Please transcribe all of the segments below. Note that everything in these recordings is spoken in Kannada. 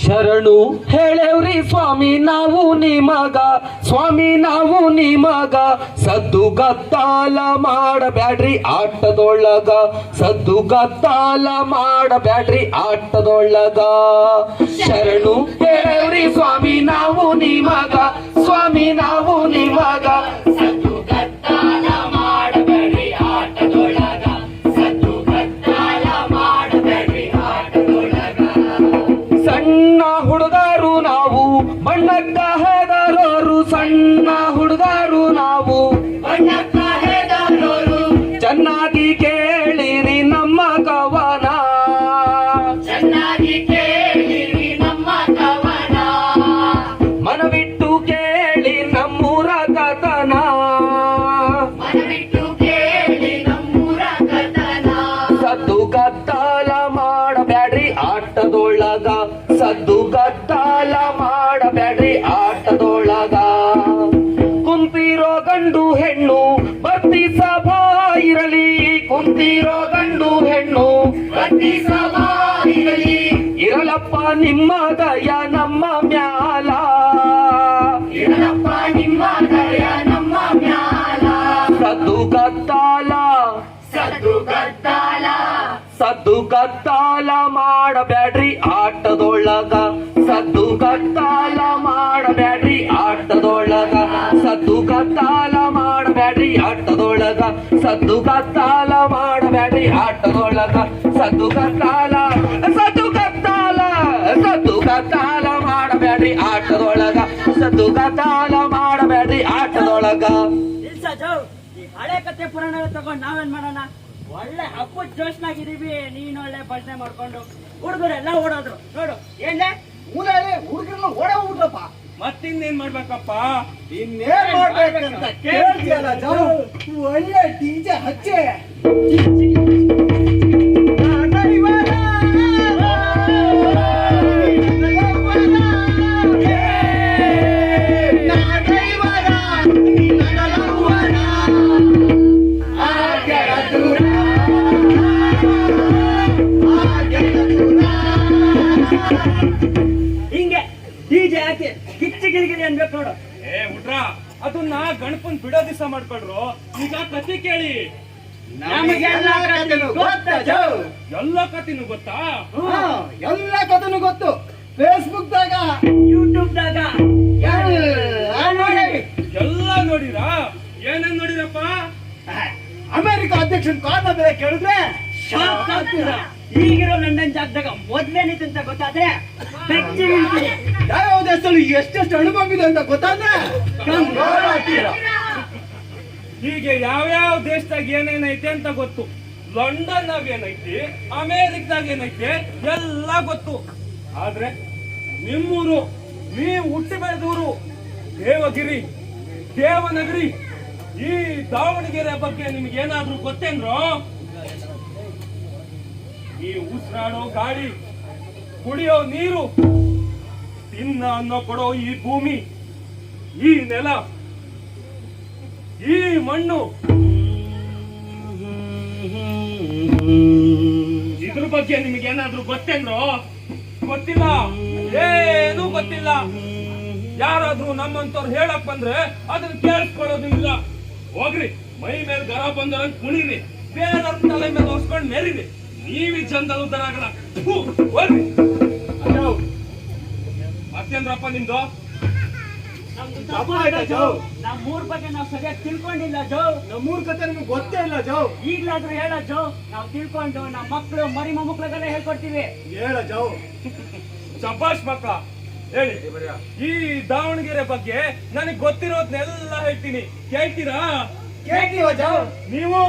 ಶರಣು ಹೇಳೇವ್ರಿ ಸ್ವಾಮಿ ನಾವು ನಿಮಗ, ಸ್ವಾಮಿ ನಾವು ನಿಮಗ, ಸದ್ದು ಗತ್ತಾಲ ಮಾಡಬ್ಯಾಡ್ರಿ ಆಟದೊಳಗ, ಸದ್ದು ಗತ್ತಾಲ ಮಾಡಬ್ಯಾಡ್ರಿ ಆಟದೊಳಗ. ಶರಣು ಹೇಳೇವ್ರಿ ಸ್ವಾಮಿ ನಾವು ನಿಮಗ, ಸ್ವಾಮಿ ನಾವು ನಿಮಗ, ಸದ್ದು ಗತ್ತಾಲ ಮಾಡಬ್ಯಾಡ್ರಿ ಆಟದೊಳಗ, ಸದ್ದು ಗತ್ತಾಲ ಮಾಡಬ್ಯಾಡ್ರಿ ಆಟದೊಳಗ. ಸಣ್ಣ ಹುಡುಗರು ನಾವು ಬಣ್ಣಕ್ಕ ಹೆದರೋರು, ಸಣ್ಣ ಹುಡುಗರು ನಾವು ಬಣ್ಣಕ್ಕ ಹೆದರೋರು, ಚೆನ್ನಾಗಿ ಕೇಳಿರಿ ನಮ್ಮ ಕವನ, ಚೆನ್ನಾಗಿ ಕೇಳಿರಿ ನಮ್ಮ ಕವನ, ಮನವಿಟ್ಟು ಕೇಳಿ ನಮ್ಮೂರ ಕಥನ, ಮನವಿಟ್ಟು ಕೇಳಿ ನಮ್ಮೂರ ಕಥನ. ಸದ್ದು ಗದ್ದಾಲ ಮಾಡಬ್ಯಾಡ್ರಿ ಆಟದೊಳಗ, ಸದ್ದು ಗದ್ದಾಲ ಮಾಡಬ್ಯಾಡ್ರಿ ಆಟದೊಳಗ. ಕುಂತಿರೋ ಗಂಡು ಹೆಣ್ಣು ಭಕ್ತಿ ಸಭಾ ಇರಲಿ, ಕುಂತಿರೋ ಗಂಡು ಹೆಣ್ಣು ಭಕ್ತಿ ಸಭಾ ಇರಲಿ, ಇರಲಪ್ಪ ನಿಮ್ಮ ದಯ ನಮ್ಮ ಮ್ಯಾಲ, ಇರಲಪ್ಪ ನಿಮ್ಮ ದಯ ನಮ್ಮ ಮ್ಯಾಲ. ಸದ್ದು ಗದ್ದಾಲ, ಸದ್ದು ಗದ್ದಾಲ, ಸದ್ದು ಗದ್ದಾಲ ಮಾಡಬ್ಯಾಡ್ರಿ ಆಟದೊಳಗ, ಸದ್ದು ಗದ್ದಾಲ ಮಾಡಬ್ಯಾಡ್ರಿ ಆಟದೊಳಗ, ಸದ್ದು ಗದ್ದಾಲ ಮಾಡಬ್ಯಾಡ್ರಿ ಆಟದೊಳಗ, ಸದ್ದು ಗದ್ದಾಲ ಮಾಡಬ್ಯಾಡ್ರಿ ಆಟದೊಳಗ, ಸದ್ದು ಗದ್ದಾಲ, ಸದ್ದು ಗದ್ದಾಲ, ಸದ್ದು ಗದ್ದಾಲ ಮಾಡಬ್ಯಾಡ್ರಿ ಆಟದೊಳಗ, ಸದ್ದು ಗದ್ದಾಲ ಮಾಡಬ್ಯಾಡ್ರಿ ಆಟದೊಳಗ. ಈ ಹಳೆ ಕತೆ ಪುರಾಣ ತಗೊಂಡು ನಾವೇನ್ ಮಾಡೋಣ, ಒಳ್ಳೆ ಹಬ್ಬದ ಜೋಶ್ನಾಗಿದೀವಿ, ನೀನ್ ಒಳ್ಳೆ ಭಜನೆ ಮಾಡ್ಕೊಂಡು ಹುಡುಗರೆಲ್ಲ ಓಡೋದ್ರು ನೋಡು. ಏನೇ ಹುಡುಗರನ್ನ ಓಡೇ ಹೋಗ್ರಪ್ಪ, ಮತ್ತಿನ್ನೇನ್ ಮಾಡ್ಬೇಕಪ್ಪ, ಇನ್ನೇನ್ ಮಾಡ್ಬೇಕಂತ ಕೇಳ್ತಿಯಲ್ಲ ಜಾನು, ಒಳ್ಳೆ ಡಿಜೆ ಹಚ್ಚೆ. ಹಿಂಗೆ ಡಿಜೆ ಹಾಕಿ ಕಿಚ್ಚಿ ಗಿರಿಗಿರಿ ಅನ್ಬೇಕು ನೋಡು. ಏ ಹುಡ್ರ, ಅದನ್ನ ಗಣಪನ್ ಬಿಡೋ ದಿವಸ ಮಾಡ್ಕೊಳ್ರು. ಈಗ ಕತಿ ಕೇಳಿ, ನಮಗೆಲ್ಲ ಕಥೆನೂ ಗೊತ್ತಾ ಜೋ? ಎಲ್ಲ ಕತಿನೂ ಗೊತ್ತಾ? ಎಲ್ಲ ಕಥೆನೂ ಗೊತ್ತು. ಫೇಸ್ಬುಕ್ ದಾಗ, ಯೂಟ್ಯೂಬ್ ದಾಗ ಎಲ್ಲ ನೋಡಿರಾ? ಏನೇನ್ ನೋಡಿರಪ್ಪ? ಅಮೆರಿಕ ಅಧ್ಯಕ್ಷನ್ ಕಾರಣ ಬೇರೆ ಕೇಳಿದ್ರೆ ಶಾಕ್ ಆಗ್ತೀರಾ. ಈಗಿರೋ ಲಂಡನ್ ಜಾಗದಾಗ ಮೊದ್ಲೇನಿತ್ತು ಅಂತ ಗೊತ್ತಾದ್ರೆ ಬೆಚ್ಚಿ ಬೀಳ್ತೀರಿ. ಯಾವ ದೇಶದಲ್ಲಿ ಎಷ್ಟೆಷ್ಟು ಅನುಭವ ಇದೆ ಅಂತ ಗೊತ್ತಾದ್ರೆ ಹೀಗೆ ಯಾವ್ಯಾವ ದೇಶದಾಗ ಏನೇನೈತೆ ಅಂತ ಗೊತ್ತು. ಲಂಡನ್ ನಾಗ ಏನೈತಿ, ಅಮೇರಿಕದಾಗ ಏನೈತೆ ಎಲ್ಲ ಗೊತ್ತು. ಆದ್ರೆ ನಿಮ್ಮೂರು, ನೀವು ಹುಟ್ಟಿ ಬೆಳೆದೂರು ದೇವಗಿರಿ, ದೇವನಗರಿ, ಈ ದಾವಣಗೆರೆ ಬಗ್ಗೆ ನಿಮ್ಗೆ ಏನಾದ್ರೂ ಗೊತ್ತೇನ್ರೋ? ಈ ಉಸಿರಾಡೋ ಗಾಳಿ, ಕುಡಿಯೋ ನೀರು, ತಿನ್ನ ಅನ್ನೋ ಕೊಡೋ ಈ ಭೂಮಿ, ಈ ನೆಲ, ಈ ಮಣ್ಣು, ಇದ್ರ ಬಗ್ಗೆ ನಿಮ್ಗೆ ಏನಾದ್ರೂ ಗೊತ್ತೇನ್ರೋ? ಗೊತ್ತಿಲ್ಲ, ಏನೂ ಗೊತ್ತಿಲ್ಲ. ಯಾರಾದ್ರೂ ನಮ್ಮಂತವ್ರು ಹೇಳಕ್ ಬಂದ್ರೆ ಅದನ್ನ ಕೇಳಿಸ್ಕೊಳ್ಳೋದು ಇಲ್ಲ. ಹೋಗ್ರಿ, ಮೈ ಮೇಲೆ ಗರ ಬಂದರಂತ ಕುಣಿರಿ, ಬೇರೆಯವ್ರ ತಲೆ ಮೇಲೆ ಹೊಸ್ಕೊಂಡ್ ಮೆರಿರಿ. ನೀವಿ ಚಂದಲ್ ಉದ್ದಾರ ಆಗಲ್ಲ. ಹೋಗ್ರಿ. ಮತ್ತೇನ್ರಪ್ಪ ನಿಮ್ದು? ನಮ್ಮೂರ್ ಬಗ್ಗೆ ನಾವ್ ಸರಿಯಾಗಿ ತಿಳ್ಕೊಂಡಿಲ್ಲ ಜೋ. ನಮ್ಮೂರ್ ಕತೆ ನಿಮ್ಗೆ ಗೊತ್ತೇ ಇಲ್ಲ ಜೋ. ಈಗ್ಲಾದ್ರೂ ಹೇಳ ಜೋ, ನಾವ್ ತಿಳ್ಕೊಂಡು ನಮ್ಮ ಮಕ್ಕಳು ಮರಿ ಮೊಮ್ಮಕ್ಳಿಗೆಲ್ಲ ಹೇಳ್ಕೊಡ್ತೀವಿ. ಹೇಳ ಜೋ. ಶಬಾಷ್ ಮಕ್ಕ, ಹೇಳಿ. ಈ ದಾವಣಗೆರೆ ಬಗ್ಗೆ ನನಗೆ ಗೊತ್ತಿರೋದ್ನೆಲ್ಲ ಹೇಳ್ತೀನಿ, ಕೇಳ್ತೀರಾ? ಕೇಳ್ತೀವ ಜೋ. ನೀವು?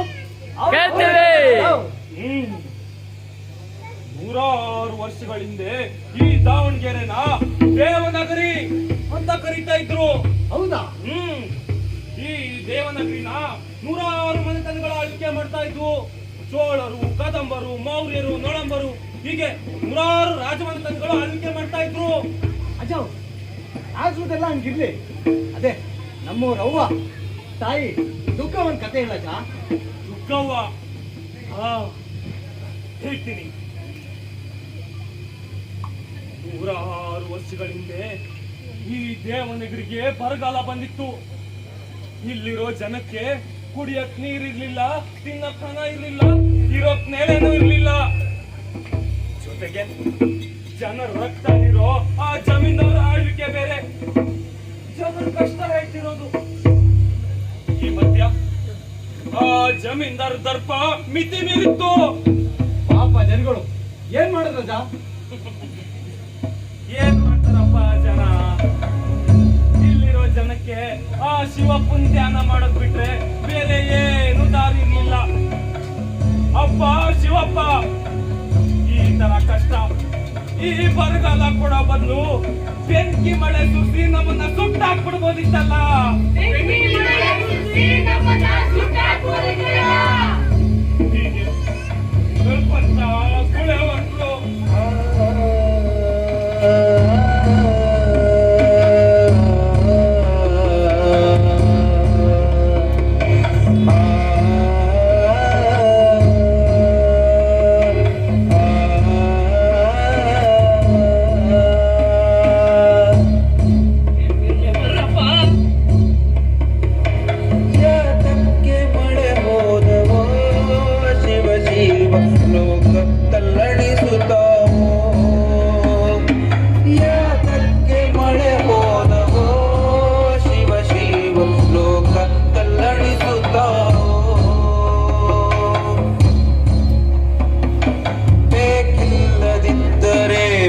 ಕೇಳ್ತೀವಿ. ನೂರಾರು ವರ್ಷಗಳ ಹಿಂದೆ ಈ ದಾವಣಗೆರೆನ ದೇವನಗರಿ ಅಂತ ಕರೀತಾ ಇದ್ರು. ಹೌದಾ? ಈ ದೇವನಗರಿನ ನೂರಾರು ಮನೆತನಗಳ ಆಳ್ವಿಕೆ ಮಾಡ್ತಾ ಇದ್ವು. ಚೋಳರು, ಕದಂಬರು, ಮೌರ್ಯರು, ನೊಳಂಬರು ಹೀಗೆ ನೂರಾರು ರಾಜಮನೆತನಗಳು ಆಳ್ವಿಕೆ ಮಾಡ್ತಾ ಇದ್ರು. ಅಜ್ಜ ರಾಜ್ರದೆಲ್ಲ ಹಂಗಿರ್ಲಿ. ಅದೇ ನಮ್ಮವ್ರ ಅವ್ವ ತಾಯಿ ದುಃಖವನ್ ಕತೆ ಹೇಳಜ್ಜ. ದುಃಖವ್ವ ಹೇಳ್ತೀನಿ. ನೂರಾರು ವರ್ಷಗಳ ಹಿಂದೆ ಈ ದೇವನಗರಿಗೆ ಬರಗಾಲ ಬಂದಿತ್ತು. ಇಲ್ಲಿರೋ ಜನಕ್ಕೆ ಕುಡಿಯಕ್ ನೀರಿರ್ಲಿಲ್ಲ, ತಿನ್ನಕ್ ಹಣ ಇರ್ಲಿಲ್ಲ, ಇರೋಕ್ ನೆಲೆನೂ ಇರ್ಲಿಲ್ಲ. ಜೊತೆಗೆ ಜನರ ರಕ್ತ ಇರೋ ಆ ಜಮೀನವರ ಆಳ್ವಿಕೆ ಬೇರೆ. ಜನರ ಕಷ್ಟ ಹೇಳ್ತಿರೋದು. ಈ ಮಧ್ಯ ಆ ಜಮೀನ್ದಾರ ದರ್ಪ ಮಿತಿ ಮೀರಿತ್ತು. ಪಾಪ ಜನಗಳು ಏನ್ ಮಾಡಿದ್ರಜ್ಜ? ಏನ್ ಮಾಡ್ತಾರಪ್ಪ ಜನ? ಇಲ್ಲಿರೋ ಜನಕ್ಕೆ ಆ ಶಿವಪ್ಪನ್ ಧ್ಯಾನ ಮಾಡೋದ್ ಬಿಟ್ರೆ ಬೇರೆ ಏನು ದಾರಿ ಇರ್ಲಿಲ್ಲ. ಅಪ್ಪ ಶಿವಪ್ಪ, ಈ ತರ ಕಷ್ಟ, ಈ ಬರಗಾಲ ಕೊಡೋ ಬದಲು ಬೆಂಕಿ ಮಳೆ ಸುರಿಸಿ ನಮ್ಮನ್ನ ಸುಟ್ಟಾಕ್ಬಿಡ್ಬೋದಿತ್ತಲ್ಲ. ಹೀಗೆ ಸ್ವಲ್ಪಂತ ಗುಳೆ ಹೊರಟು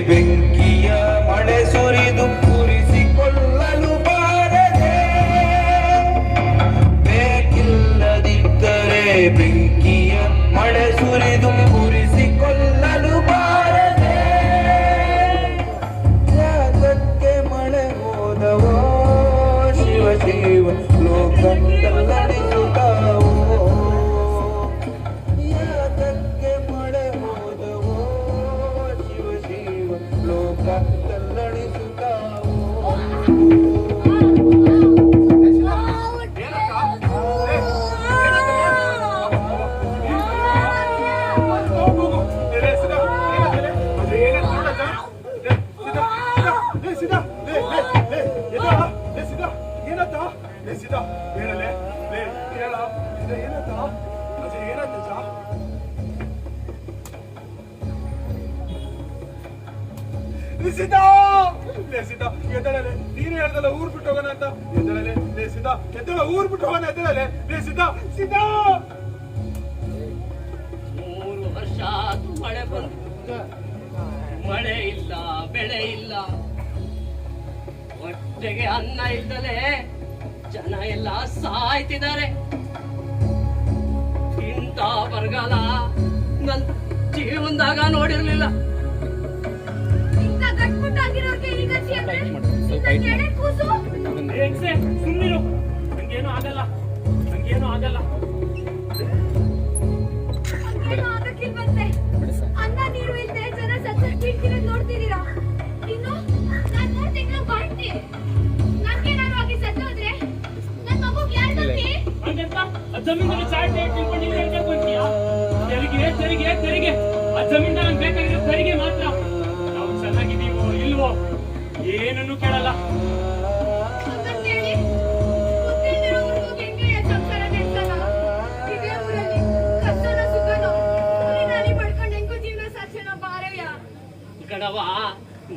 ಬೆಂಕಿಯ ಮಳೆ ಸುರಿದು ಉರಿಸಿಕೊಳ್ಳಲು ಬಾರದೆ, ಬೇಕಿಲ್ಲದಿದ್ದರೆ ಬೆಂಕಿಯ ಮಳೆ ಸುರಿದು ಉರಿಸಿಕೊಳ್ಳಲು ಬಾರದೆ, ಯಾತಕ್ಕೆ ಮಳೆ ಹೋದವೋ ಶಿವ ಶಿವ ಲೋಕ ತಲ್ಲಣಿಸುತ್ತಾವೋ, ಯಾತಕ್ಕೆ ಮಳೆ ಹೋದವೋ ಶಿವ ಶಿವ ಲೋಕ ತಲ್ಲಣಿಸುತ್ತಾವೋ. ನೀನು ಹೇಳ್ದಲ್ಲ ಊರ್ ಬಿಟ್ಟು ಹೋಗೋಣ ಅಂತ. ಎದ್ದಳಲೆ ಲೇಸಿದ, ಎದ್ದಳ ಊರ್ ಬಿಟ್ಟು ಹೋಗೋಣ. ಎದ್ದಳಲೆ ಲೇಸಿದ ಸಿದ್ದ. 3 ವರ್ಷ ಆದ್ರೂ ಮಳೆ ಬಂತು, ಮಳೆ ಇಲ್ಲ, ಬೆಳೆ ಇಲ್ಲ, ಹೊಟ್ಟೆಗೆ ಅನ್ನ ಇದ್ದಲೆ ಜನ ಎಲ್ಲ ಸಾಯ್ತಿದ್ದಾರೆ. ಇಂಥ ಬರಗಾಲ ನನ್ ಜೀವನದಾಗ ನೋಡಿರ್ಲಿಲ್ಲ. ಸುಮ್ಮನಿರು, ನಂಗೇನು ಆಗಲ್ಲ, ನಂಗೇನು ಆಗಲ್ಲ. ಅನ್ನ ನೀರು ಇಲ್ಲದೆ ಜನ ಸತ್ತಿರೋದು ನೋಡ್ತಿದ್ದೀರಾ? ಇನ್ನು ನಾನು 3 ತಿಂಗಳು ಬಾಳ್ತಿ, ನಂಗೇನಾದ್ರು ಆಗಿ ಸತ್ತೋದ್ರೆ ನನ್ನ ಮಗುಗೆ ಯಾರು ಗತಿ? ಹಂಗಂತ ಆ ಜಮೀನಿನ ಚಾರ್ಟ್ ತಿಳ್ಕೊಂಡು ಹೇಳ್ಬೇಕು ಅಂತೀಯಾ? ತೆರಿಗೆ ತೆರಿಗೆ ತೆರಿಗೆ, ಆ ಜಮೀನ್ದಾರ ಬೇಕಾಗಿರೋ ತೆರಿಗೆ ಮಾತ್ರ. ನಾವು ಚೆನ್ನಾಗಿದ್ದೀವೋ ಇಲ್ವೋ ಏನನ್ನು ಕೇಳಲ್ಲ. ಅಂತೇಳಿ ಗೊತ್ತಿಲ್ದಿರೋರ್ಗೂ ಹೆಂಗೆ ಸಂಸಾರ ನಡೆಸಲ್ಲ? ಇದೇ ಊರಲ್ಲಿ ಕಷ್ಟನ ಸುಖನೋ ಊರಿನಲ್ಲಿ ಪಡ್ಕೊಂಡು ಹೆಂಗೋ ಜೀವನ ಸಾಕ್ಷನ ಬಾರವ್ಯ. ಕಡವ,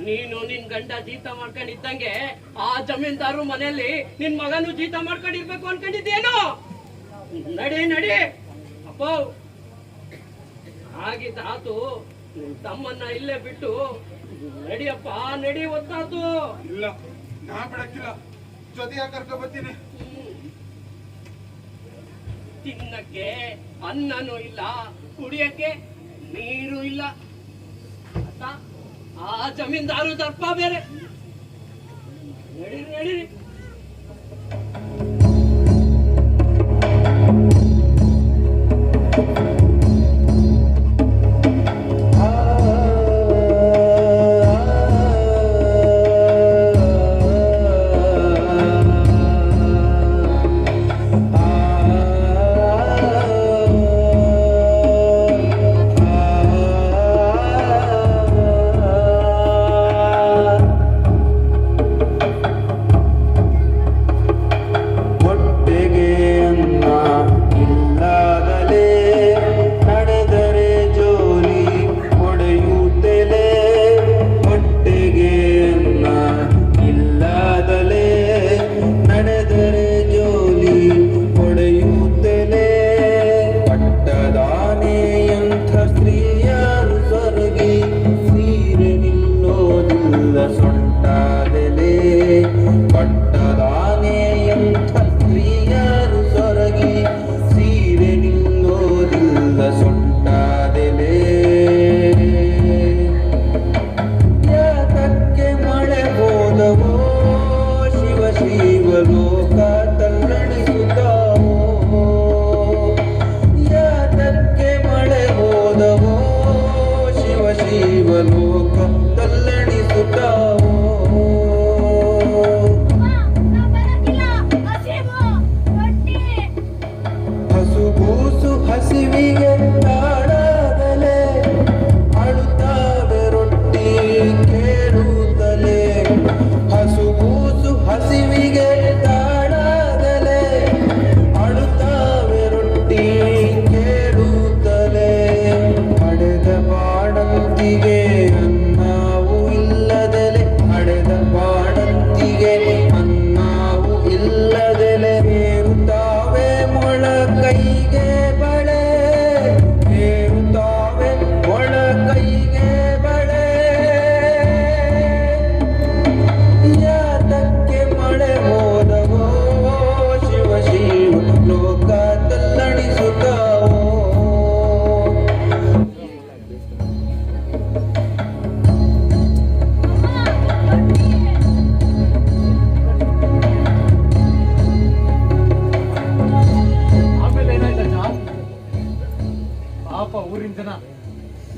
ನೀನು ನಿನ್ ಗಂಡ ಜೀತ ಮಾಡ್ಕೊಂಡಿದ್ದಂಗೆ ಆ ಜಮೀನ್ದಾರು ಮನೆಯಲ್ಲಿ ನಿನ್ ಮಗನು ಜೀತ ಮಾಡ್ಕೊಂಡಿರ್ಬೇಕು ಅನ್ಕೊಂಡಿದ್ದೇನೋ? ನಡಿ ನಡಿ ಅಪ್ಪ, ಆಗಿದ್ದಾತು. ನಿನ್ ತಮ್ಮನ್ನ ಇಲ್ಲೇ ಬಿಟ್ಟು ನಡಿಯಪ್ಪ, ನಡಿ. ಒತ್ತಾತು. ಇಲ್ಲ, ನಾ ಬಿಡಕ್ಕಿಲ್ಲ, ಜೊತೆಗೆ ಕರ್ಕೊ ಬರ್ತೀನಿ. ತಿನ್ನಕ್ಕೆ ಅನ್ನನೂ ಇಲ್ಲ, ಕುಡಿಯಕ್ಕೆ ನೀರು ಇಲ್ಲ. ಆ ಜಮೀನ್ದಾರು ದರ್ಪ ಬೇರೆ. ನಡೀರಿ ನಡೀರಿ.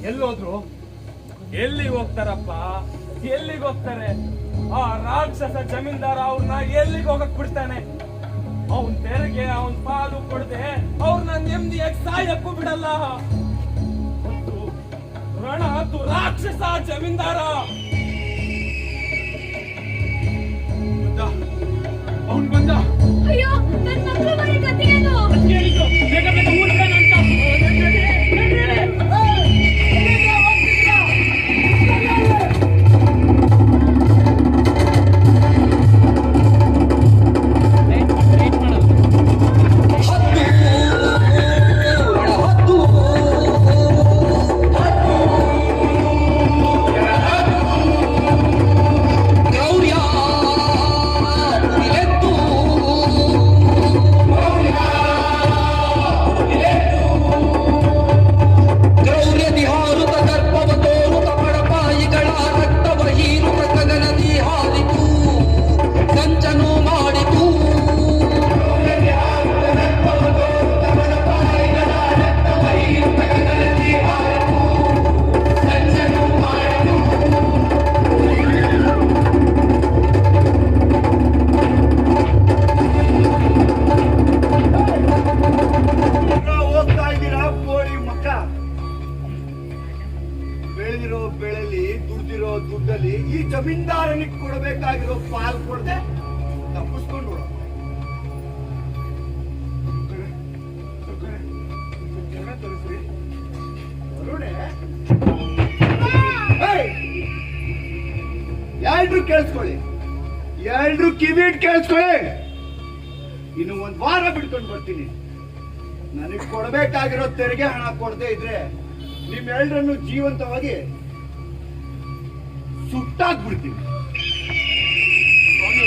ಎಲ್ಲೋದ್ರು? ಎಲ್ಲಿಗೆ ಹೋಗ್ತಾರಪ್ಪ, ಎಲ್ಲಿಗೆ ಹೋಗ್ತಾರೆ? ಆ ರಾಕ್ಷಸ ಜಮೀನ್ದಾರ ಅವ್ರನ್ನ ಎಲ್ಲಿಗೆ ಹೋಗಕ್ ಬಿಡ್ತಾನೆ? ಅವನ್ ತೆರಿಗೆ ಅವನ್ ಪಾಲು ಕೊಡದೆ ಅವ್ರನ್ನ ನೆಮ್ಮದಿಯಾಗಿ ಸಾಯಕ್ಕೂ ಬಿಡಲ್ಲ. ಮತ್ತು ರಣ ರಾಕ್ಷಸ ಜಮೀನ್ದಾರ. ಅವನ್ ಬಂದ. ಅಯ್ಯೋ ನನ್ನ ಮಕ್ಕಳು ಮರಿ ಕಥೆ ಏನು? ಹೇಳಿದ್ದು ಬೇಗ ಬೇಗ ಊರ್ಗಣ ಅಂತ. ಬೆಳೆಲಿ ದುಡ್ದಿರೋ ದುಡ್ಡಲ್ಲಿ ಈ ಜಮೀನ್ದಾರನಿಗೆ ಕೊಡಬೇಕಾಗಿರೋ ಪಾಲ್ ಕೊಡದೆ ತಪ್ಪಿಸ್ಕೊಂಡು ಎಲ್ರು ಕೇಳಿಸ್ಕೊಳ್ಳಿ, ಎಲ್ರು ಕಿವಿಟ್ ಕೇಳಿಸ್ಕೊಳ್ಳಿ. ಇನ್ನು ಒಂದ್ ವಾರ ಬಿಡ್ಕೊಂಡು ಬರ್ತೀನಿ. ನನಗೆ ಕೊಡಬೇಕಾಗಿರೋ ತೆರಿಗೆ ಹಣ ಕೊಡದೆ ಇದ್ರೆ ನಿಮ್ಮೆಲ್ಲರನ್ನು ಜೀವಂತವಾಗಿ ಸುಟ್ಟಾಕ್ಬಿಡ್ತೀನಿ. ಸ್ವಾಮಿ,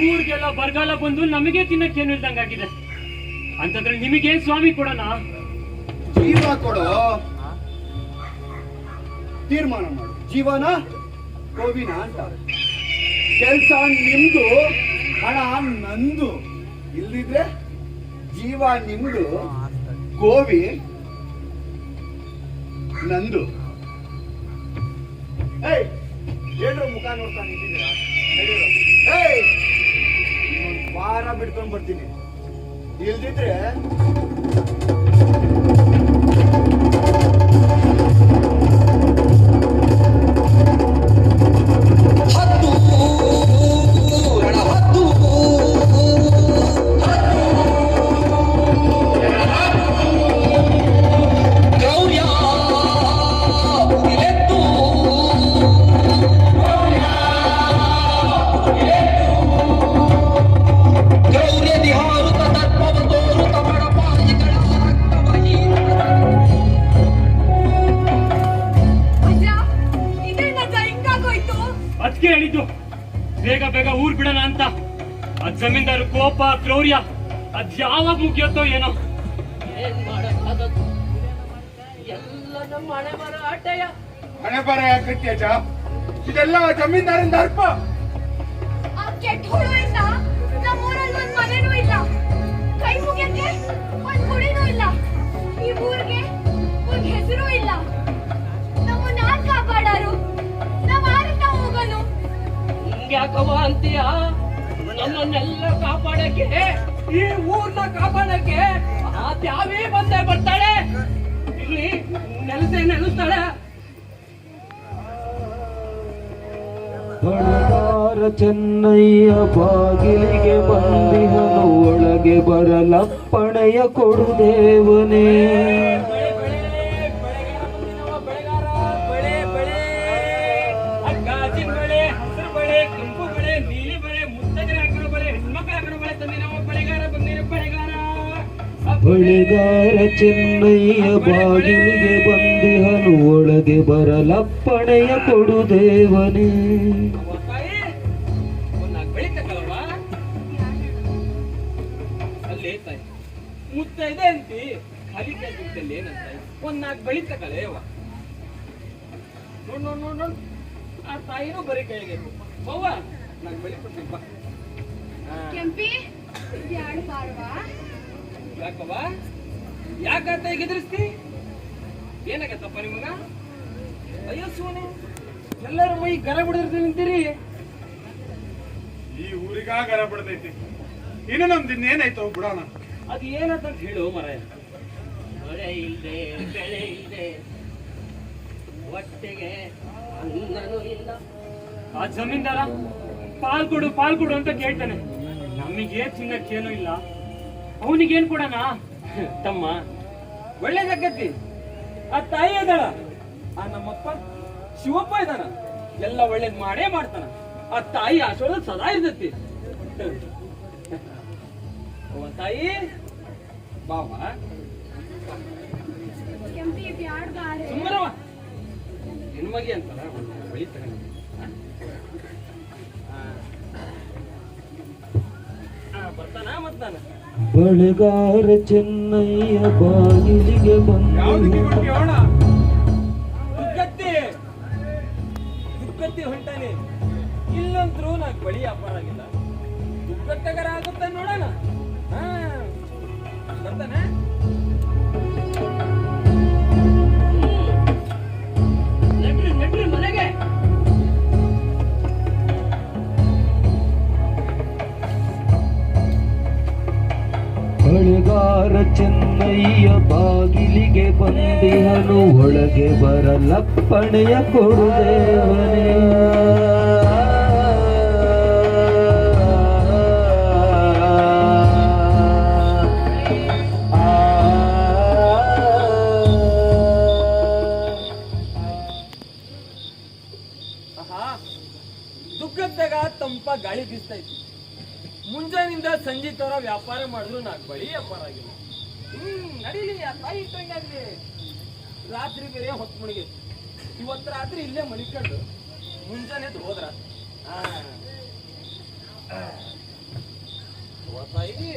ಊರಿಗೆಲ್ಲ ಬರಗಾಲ ಬಂದು ನಮಗೆ ತಿನ್ನಕ್ಕೇನು ಇಲ್ದಂಗಾಗಿದೆ ಅಂತಂದ್ರೆ ನಿಮಗೆ ಸ್ವಾಮಿ ಕೊಡೋಣ? ಜೀವ ಕೊಡೋ, ತೀರ್ಮಾನ ಮಾಡು. ಜೀವನ ಗೋವಿನ ಅಂತ. ಕೆಲ್ಸ ನಿಮ್ದು, ಹಣ ನಂದು. ಇಲ್ಲಿದ್ರೆ ಜೀವ ನಿಮ್ದು, ಗೋವಿ ನಂದು. ಏಯ್, ಏನ್ರ ಮುಖ ನೋಡ್ತಾ ನಿಂತಿದ್ದೀರಾ? ಏಯ್, ಇನ್ನೊಂದು ವಾರ ಬಿಡ್ಕೊಂಡ್ ಬರ್ತೀನಿ. ಇಲ್ದಿದ್ರೆ ಅದಕ್ಕೆ ಹೇಳಿದ್ದು ಬೇಗ ಬೇಗ ಊರ್ ಬಿಡೋಣ ಅಂತ. ಅದ್ ಜಮೀನ್ದಾರು ಕೋಪ, ಕ್ರೌರ್ಯ ಅದ್ ಯಾವಾಗ ಮುಗಿಯುತ್ತೋ ಏನೋ. ಏನ್ ಮಾಡಕ್ಕಾಗದು? ಎಲ್ಲ ನಮ್ಮ ಹಣೆ ಬರ ಆಟಯ. ಹಣೆ ಬರ ಯಾಕತ್ಯ? ಇದೆಲ್ಲ ಜಮೀನ್ದಾರಿಂದ ಅರ್ಪ. ಆ ಕೆಟ್ಟ ಹುಳುವಿಂದ ನಮ್ಮೂರಲ್ಲಿ ಒಂದ್ ಮನೆನೂ ಇಲ್ಲ, ಕೈ ಮುಗಿಯಕ್ಕೆ ಒಂದ್ ಗುಡಿನೂ ಇಲ್ಲ, ಈ ಊರಿಗೆ ಒಂದ್ ಹೆಸರು ಇಲ್ಲ. ನಮ್ಮನ್ನ ಯಾರ್ ಕಾಪಾಡಾರು? ನಾವ್ ಆರಿಂದ ಹೋಗಲು? ಹಿಂಗ್ಯಾಕವ ಅಂತೀಯ? ನಮ್ಮನ್ನೆಲ್ಲ ಕಾಪಾಡಕ್ಕೆ, ಈ ಊರ್ನ ಕಾಪಾಡಕ್ಕೆ ಆ ತ್ಯಾವೇ ಬಂದೇ ಬರ್ತಾಳೆ. ಇಲ್ಲಿ ನೆಲೆಸ್ತಾಳೆ. ಬಣಗಾರ ಚೆನ್ನಯ್ಯ ಬಾಗಿಲಿಗೆ ಬಂದಿಹನು, ಒಳಗೆ ಬರಲಪ್ಪಣೆಯ ಕೊಡು ದೇವನೇ. ಬಳೆಗಾರ ಚೆನ್ನಯ್ಯ ಬಾಗಿಲಿಗೆ ಬಂದಿಹನು, ಒಳಗೆ ಬರಲಪ್ಪಣೆಯ ಕೊಡು ದೇವನೇ. ಮುತ್ತೈದೆ ಅಂತಿ ಖಾಲಿ ಕೆಲ್ಸದಲ್ಲಿ ಏನಂತ ಒಂದ್ ನಾಲ್ಕು ಬಳಿ ತಕಳೆ. ನೋಡ್ ನೋಡ್ ನೋಡ್ ನೋಡ್, ಆ ತಾಯಿನೂ ಬರೀ ಕೈಗೆ ಅವ್ವ ನಾಲ್ಕು ಬಳಿ ಕೊಡ್ತೀಪ್ಪ. ಕೆಂಪಿ ಬ್ಯಾಡ ಬಾರ್ವಾ. ಯಾಕವ್ವ? ಯಾಕಂತ ಈಗ ಎದುರಿಸ್ತಿ? ಏನಾಗತ್ತಪ್ಪ ನಿಮಗ? ಅಯ್ಯೋ ಶಿವನೇ, ಎಲ್ಲರ ಮೈ ಗರ ಬಿಡಿದ್ರೆ ನಿಂತೀರಿ. ಈ ಊರಿಗ ಗರ ಬಿಡದೈತಿ. ಇನ್ನು ನಮ್ದು ಇನ್ನೇನಾಯ್ತು ಬಿಡೋಣ. ಅದು ಏನಂತ ಹೇಳು ಮರ. ಮಳೆ ಇಲ್ಲದೆ ಬೆಳೆ ಇಲ್ಲದೆ ಹೊಟ್ಟೆಗೆ ಅನ್ನನೂ ಇಲ್ಲ. ಆ ಜಮೀನ್ದಾರ ಪಾಲ್ ಕೊಡು ಅಂತ ಕೇಳ್ತಾನೆ. ನಮಗೆ ತಿನ್ನಕ್ಕೇನು ಇಲ್ಲ, ಅವನಿಗೇನ್ ಕೊಡೋಣ? ತಮ್ಮ ಒಳ್ಳೇದಾಗತ್ತಿ. ಆ ತಾಯಿ ಅದಾಳ, ಆ ನಮ್ಮಪ್ಪ ಶಿವಪ್ಪ ಇದಾನ, ಎಲ್ಲ ಒಳ್ಳೇದ್ ಮಾಡೇ ಮಾಡ್ತಾನ. ಆ ತಾಯಿ ಆಶೀರ್ವಾದ ಸದಾ ಇರ್ತೈತಿ. ಅವ್ವ ತಾಯಿ ಬಾವ ಕೆಂಪಿ ಬ್ಯಾಡ್ ಬಾರೆ. ಸುಮ್ಮರವ ಹೆಣ್ಮಗಿ ಅಂತಲ್ಲ, ಬಳಿ ತಗೊಂಡು ಬರ್ತಾನ ಮತ್ತಾನ. ಬಳೆಗಾರ ಚೆನ್ನಯ್ಯ ಬಾಗಿಲಿಗೆ ಯಾವ್ದಕ್ಕೆ ಬಂದ ಕೇಳೋಣ? ದುಗ್ಗತ್ತಿ ಹೊಂಟಾನೆ. ಇಲ್ಲಂತ್ರೂ ನಾಕ್ ಬಳಿ ವ್ಯಾಪಾರ ಆಗಿಲ್ಲ. ದುಗ್ಗಟ್ಟಗರ ಆಗುತ್ತೆ ನೋಡೋಣ. ಬರ್ತಾನೆ. ನಡ್ರಿ ಮನೆಗೆ. ಬಳೆಗಾರ ಚೆನ್ನಯ್ಯ ಬಾಗಿಲಿಗೆ ಬಂದಿಹನು, ಒಳಗೆ ಬರಲಪ್ಪಣೆಯ ಕೊಡುದೇವನೇ. ದುಗ್ಗದ್ದಾಗ ತಂಪ ಗಾಳಿ ಬೀಸ್ತಾ ಇತ್ತು. ಮುಂಜಾನಿಂದ ಸಂಜೆ ತರ ವ್ಯಾಪಾರ ಮಾಡಿದ್ರು ನಾಲ್ಕು ಬಳಿ ವ್ಯಾಪಾರ ಆಗಿಲ್ಲ. ನಡೀಲಿ, ಆ ತಾಯಿ ಇಟ್ಟಂಗಾಗ್ಲಿ. ರಾತ್ರಿ ಬೇರೆ ಹೊತ್ತು ಮುಣಿಗೆ. ಇವತ್ತು ರಾತ್ರಿ ಇಲ್ಲೇ ಮಲಿಕೊಂಡು ಮುಂಜಾನೆ ಹೋದ್ರ ತಾಯಿ.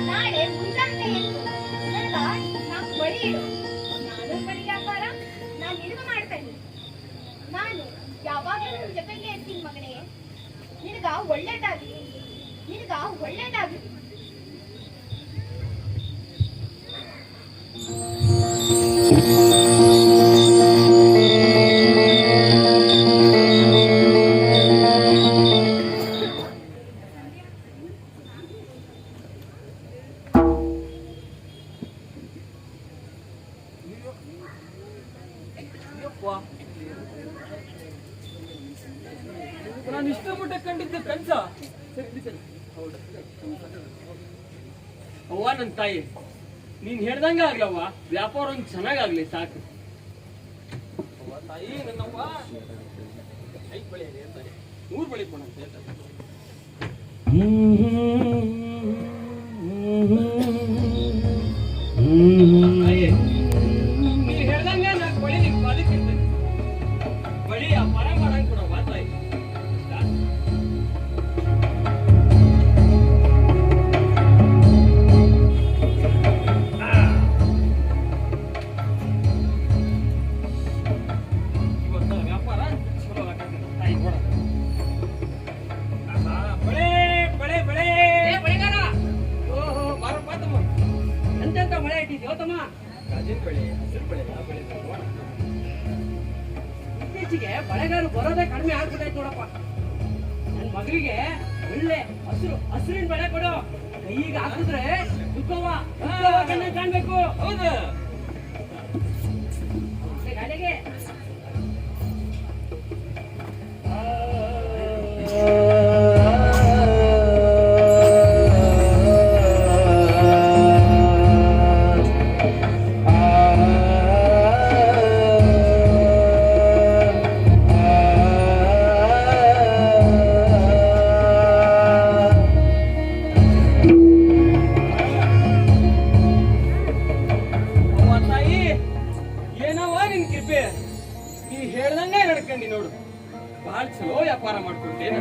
ನಾಳೆ ಮುಂಜಾನೆ ಎದ್ದು ನಾಲ್ಕು ಬಳಿ ಇಡು. ನಾನು ಬಳಿ ವ್ಯಾಪಾರ ನಾನು ನಿನಗ ಮಾಡ್ತೇನೆ. ನಾನು ಯಾವಾಗಲೂ ನಿನ್ ಜೊತೆಗೆ ಇರ್ತೀನಿ ಮಗನೇ. ನಿನಗ ಒಳ್ಳೇದಾಗ್ಲಿ, ನಿನಗ ಒಳ್ಳೇದಾಗ್ಲಿ. ನಾನು ಇಷ್ಟಪಟ್ಟ ಕಂಡಿದ್ದೆ ಕನ್ಸ. ಅವ್ವ ನನ್ನ ತಾಯಿ, ನೀನ್ ಹೇಳ್ದಂಗ ಆಗ್ಲವ್ವ, ವ್ಯಾಪಾರ ಒಂದು ಚೆನ್ನಾಗಾಗ್ಲಿ ಸಾಕು. ಅವ್ವ ತಾಯಿ, ನನ್ನವ್ವ 5 ಬಳಿ ಹೇಳ್ತಾರೆ, 100 ಬಳಿ ಕೊಡ ಅಂತ ಹೇಳ್ತಾರೆ. ತಾಯಿ, ನೀನ್ ಹೇಳ್ದಂಗ 4 ಬಳಿ ನಿನ್ ಪಾದಕ್ಕಿರ್ತೇನೆ. ಬಳಿ ವ್ಯಾಪಾರ ಮಾಡಂಗ್ ಕೊಡವ್ವ ತಾಯಿ. ಇತ್ತೀಚೆಗೆ ಬಳೆಗಾರು ಬರೋದೇ ಕಡಿಮೆ ಆಗ್ಬಿಟ್ಟೈತೆ ನೋಡಪ್ಪ. ನನ್ ಮಗಳಿಗೆ ಒಳ್ಳೆ ಹಸಿರಿನ ಬಳೆ ಕೊಡು. ಕೈಗೆ ಹಾಕಿದ್ರೆ ದುಃಖವ ಕಾಣ್ಬೇಕು. ಹೌದು, ಗಾಡಿಗೆ ಚಲೋ ವ್ಯಾಪಾರ ಮಾಡ್ಕೊಳ್ತೇನೆ.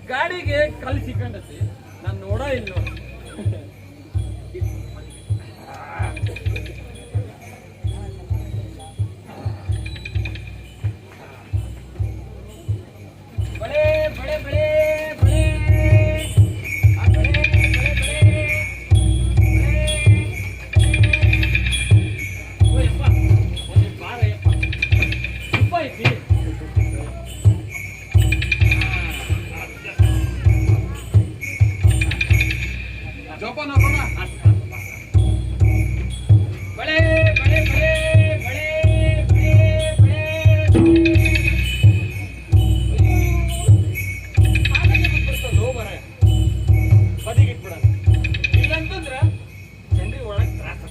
ಗಾಡಿಗೆ ಕಲ್ ಸಿಕ್ಕಂಡತಿ ನಾನು ನೋಡ ಇಲ್ಲೋ. ಬಳೆ ಬಳೆ ಬಳೆ ಬಳೆ ಆ ಬಳೆ ಬಳೆ ಬಳೆ ಓ ಯಪ್ಪ ಒಂದು ಬಾರ ಯಪ್ಪ ತುಪ್ಪ ಐತಿ. ಜೋಪಾನ ಬಣ ಬಳೆ ಬಳೆ ಬಳೆ ಬಳೆ ಬಳೆ ಬರ್ತದೋ ಮರ ಬದಿಗಿಟ್ಬಿಡ. ಇಲ್ಲಂತಂದ್ರ ಚಂದ್ರಿ ಒಳಗೆ ತ್ರಾಸ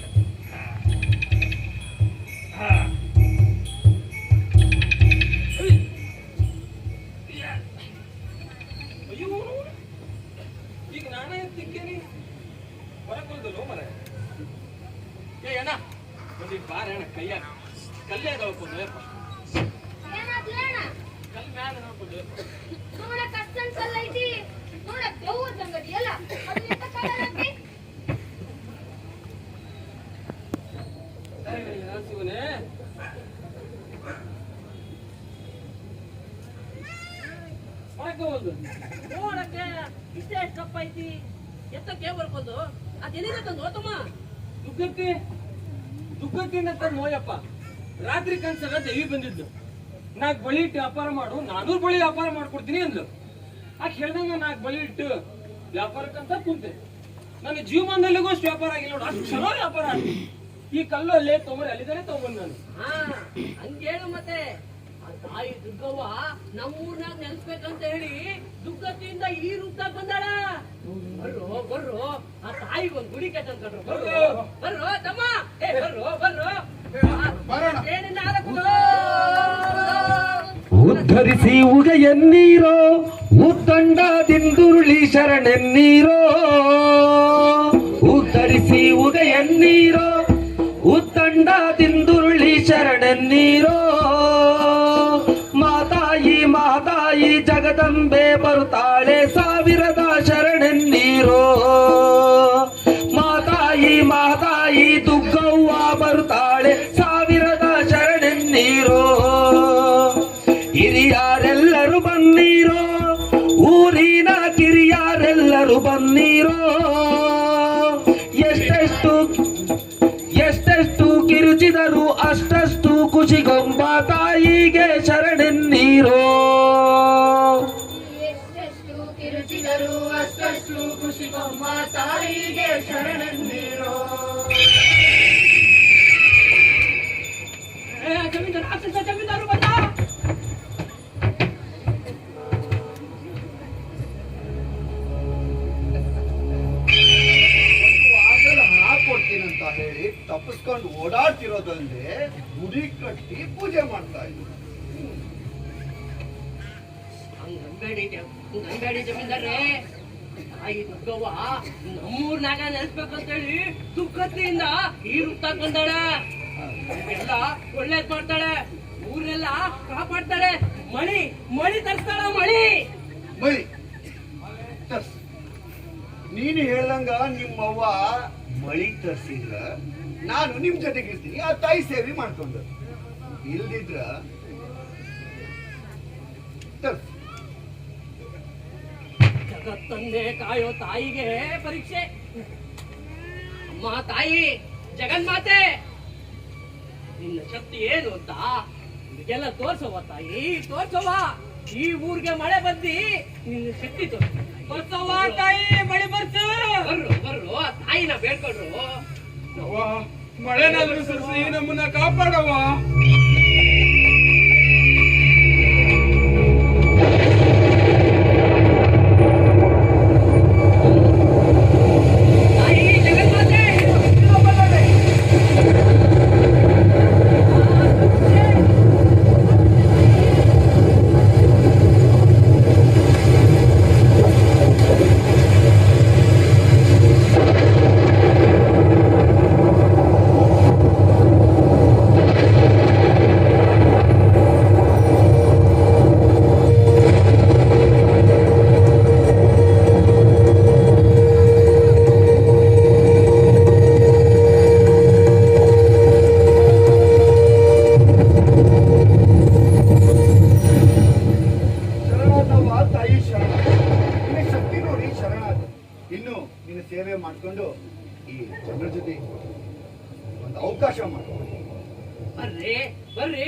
ಅಯ್ಯೋ ಈಗ ನಾನೇ ತಿಕ್ಕೇನಿ ಹೊರಕೊಳ್ದಲ್ಲೋ ಮರ. ಏ ಅಣ್ಣ ಒಂದು ಬಾರ ಅಣ್ಣ ಕೈಯ ಕಲ್ಲೇ ಅದಾವಪ್ಪ ಯಪ್ಪ ಏನಾದ್ಲೇನ ಕಲ್ ಮ್ಯಾಲ ನೋಡ್ಕೊಂಡು ನೋಡ ಕಷ್ಟನ್ ಸಲ್ಲ ಐತಿ ನೋಡ ದೆವ್ವ ಸಂಗತಿ ಎಲ್ಲ ಅದನ್ನ ಕಾಡಲಂತಿ ಶಿವನೇ ಹೊರಕೋದು ನೋಡಕ್ಕೆ ಇಷ್ಟೇ ಕಪ್ಪ ಐತಿ ಎತ್ತಕ್ಕೆ ಬರ್ಕೊಂಡು ಅದೆಲ್ಲಿಂದ ತಂದು ಓತಮ್ಮ ದುಗ್ಗತ್ತಿ ದುಗ್ಗತ್ತಿನ ತಂದು ನೋಯಪ್ಪ. ರಾತ್ರಿ ಕನ್ಸಾಗ ದೇವಿ ಬಂದಿದ್ದು ನಾಲ್ಕು ಬಳಿ ಇಟ್ಟು ವ್ಯಾಪಾರ ಮಾಡು, 400 ಬಳಿ ವ್ಯಾಪಾರ ಮಾಡ್ಕೊಡ್ತೀನಿ ಅಂದ್ಲು. ಆಕೆ ಹೇಳ್ದಂಗ 4 ಬಳಿ ಇಟ್ಟು ವ್ಯಾಪಾರಕ್ಕಂತ ಕುಂತೆ. ನನ್ನ ಜೀವಮಾನದಲ್ಲಿಗೂ ಅಷ್ಟು ವ್ಯಾಪಾರ ಆಗಿಲ್ಲ ನೋಡು, ಅಷ್ಟು ಚಲೋ ವ್ಯಾಪಾರ ಆಗಿ. ಈ ಕಲ್ಲು ಅಲ್ಲೇ ತೊಗೊಂಡು ಅಲ್ಲಿದ್ದಾನೆ ತಗೊಂಡ್ ನಾನು. ಹಾ ಹಂಗೇಳು ಮತ್ತೆ ಆ ತಾಯಿ ದುರ್ಗವ್ವ ನಮ್ಮೂರ್ನಾಗ ನೆನ್ಸ್ಬೇಕಂತ ಹೇಳಿ ದುರ್ಗತಿಯಿಂದ ಈ ರೂಪದಾಗ ಬಂದಾಳ. ಬರ್ರೋ ಬರ್ರೋ ಆ ತಾಯಿಗೆ ಒಂದ್ ಗುಡಿ ಕಟ್ಟಂದ್ರು. ಬರ್ರೋ ಬರ್ರೋ ತಮ್ಮ ಏ ಬರ್ರೋ ಬರ್ರೋ ಏನಿಂದ ಉದ್ಧರಿಸಿ ಉಗೆಯನ್ನೀರೋ ಉತ್ತಂಡದಿಂದುರುಳಿ ಶರಣೆನ್ನೀರೋ. ಉದ್ಧರಿಸಿ ಉಗೆಯನ್ನೀರೋ ಉತ್ತಂಡದಿಂದುರುಳಿ ಶರಣೆನ್ನೀರೋ. ಮಾತಾಯಿ ಮಾತಾಯಿ ಜಗದಂಬೆ ಬರುತ್ತಾಳೆ ಸಾವಿರದ ಶರಣೆನ್ನೀರೋ. ಮಾತಾಯಿ ಮಾತಾಯಿ ದುಗ್ಗವ್ವ ಬರುತ್ತಾಳೆ ಸಾವಿರದ ಶರಣೆನ್ನೀರೋ. ಹಿರಿಯಾರೆಲ್ಲರೂ ಬನ್ನೀರೋ ಊರಿನ ಕಿರಿಯಾರೆಲ್ಲರೂ ಬನ್ನೀರೋ. ಎಷ್ಟೆಷ್ಟು ಕಿರುಚಿದರು ಅಷ್ಟಷ್ಟು ಖುಷಿಗೊಂಬ ತಾಯಿಗೆ ಶರಣೆನ್ನೀರೋ. ಎಷ್ಟೆಷ್ಟು ಕಿರುಚಿದರು ಅಷ್ಟಷ್ಟು ಖುಷಿಗೊಮ್ಮ ತಾಯಿಗೆ ಶರಣೆನ್ನೀರೋ. ಜಮೀನ್ದಾರ ಅಕ್ಷರ ಜಮೀನ್ದಾರು ಬಂದ. ಹಾಕೊಡ್ತೀನಂತ ಹೇಳಿ ತಪ್ಪಿಸ್ಕೊಂಡು ಓಡಾಡ್ತಿರೋದಲ್ಲದೆ ಗುಡಿ ಕಟ್ಟಿ ಪೂಜೆ ಮಾಡ್ತಾ ಇದ್ರು. ಹಂಗಂಬೇಡಿ ಜಮೀನ್ದಾರ್ರೆ. ತಾಯಿ ದುರ್ಗವ್ವ ನಮ್ಮೂರ್ನಾಗ ನೆನ್ಸ್ಬೇಕಂತ ಹೇಳಿ ದುಃಖತೆಯಿಂದ ಈ ರೂಪ್ತಾಗ ಬಂದಾಳ. ಎಲ್ಲ ಒಳ್ಳೇದ್ ಮಾಡ್ತಾಳೆ, ಊರೆಲ್ಲ ಕಾಪಾಡ್ತಾಳೆ. ಮಳಿ ಮಳಿ ತರ್ಸ್ತಾಳ ಮಳಿ ಬಳಿ ತರ್ಸ್. ನೀನು ಹೇಳ್ದಂಗ ನಿಮ್ಮವ್ವ ಮಳಿ ತರ್ಸಿದ್ರ ನಾನು ನಿಮ್ ಜೊತೆಗಿರ್ತೀನಿ, ಆ ತಾಯಿ ಸೇವೆ ಮಾಡ್ಕೊಂಡು. ಇಲ್ದಿದ್ರ ತರ್ಸ್. ಜಗತ್ತನ್ನೇ ಕಾಯೋ ತಾಯಿಗೆ ಪರೀಕ್ಷೆ. ಅಮ್ಮ ತಾಯಿ ಜಗನ್ಮಾತೆ, ನಿನ್ನ ಶಕ್ತಿ ಏನು ಅಂತ ಇದಕ್ಕೆಲ್ಲ ತೋರ್ಸವ ತಾಯಿ, ತೋರ್ಸವ. ಈ ಊರಿಗೆ ಮಳೆ ಬಂದಿ ನಿನ್ನ ಶಕ್ತಿ ತೋರ್ಸವ ತಾಯಿ. ಮಳೆ ಬರ್ಸು. ಬರ್ರು ಬರ್ರು ಆ ತಾಯಿನ ಬೇಡ್ಕೊಂಡ್ರು. ಮಳೆನಾದ್ರೂ ಸುರಿಸಿ ನಮ್ಮನ್ನ ಕಾಪಾಡವ. ಸೇವೆ ಮಾಡ್ಕೊಂಡು ಈ ಜನರ ಜೊತೆ ಒಂದು ಅವಕಾಶ ಮಾಡ್ಕೊಂಡು ಬರ್ರಿ ಬರ್ರಿ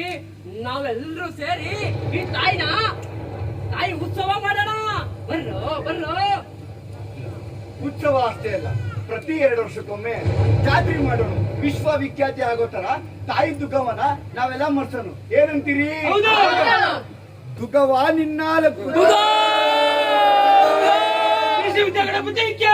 ನಾವೆಲ್ಲರೂ ಸೇರಿ ಈ ತಾಯಿ ಉತ್ಸವ ಮಾಡೋಣ. ಬರ್ರೋ ಬರ್ರೋ. ಉತ್ಸವ ಅಷ್ಟೇ ಅಲ್ಲ, ಪ್ರತಿ 2 ವರ್ಷಕ್ಕೊಮ್ಮೆ ಜಾತ್ರೆ ಮಾಡೋಣ. ವಿಶ್ವವಿಖ್ಯಾತಿ ಆಗೋ ತರ ತಾಯಿ ದುಃಖವನ ನಾವೆಲ್ಲ ಮರ್ಸೋಣ. ಏನಂತೀರಿ? ದುಃಖವ ನಿನ್ನಾಲಕ್ಕು ಗಣಪತಿಗೆ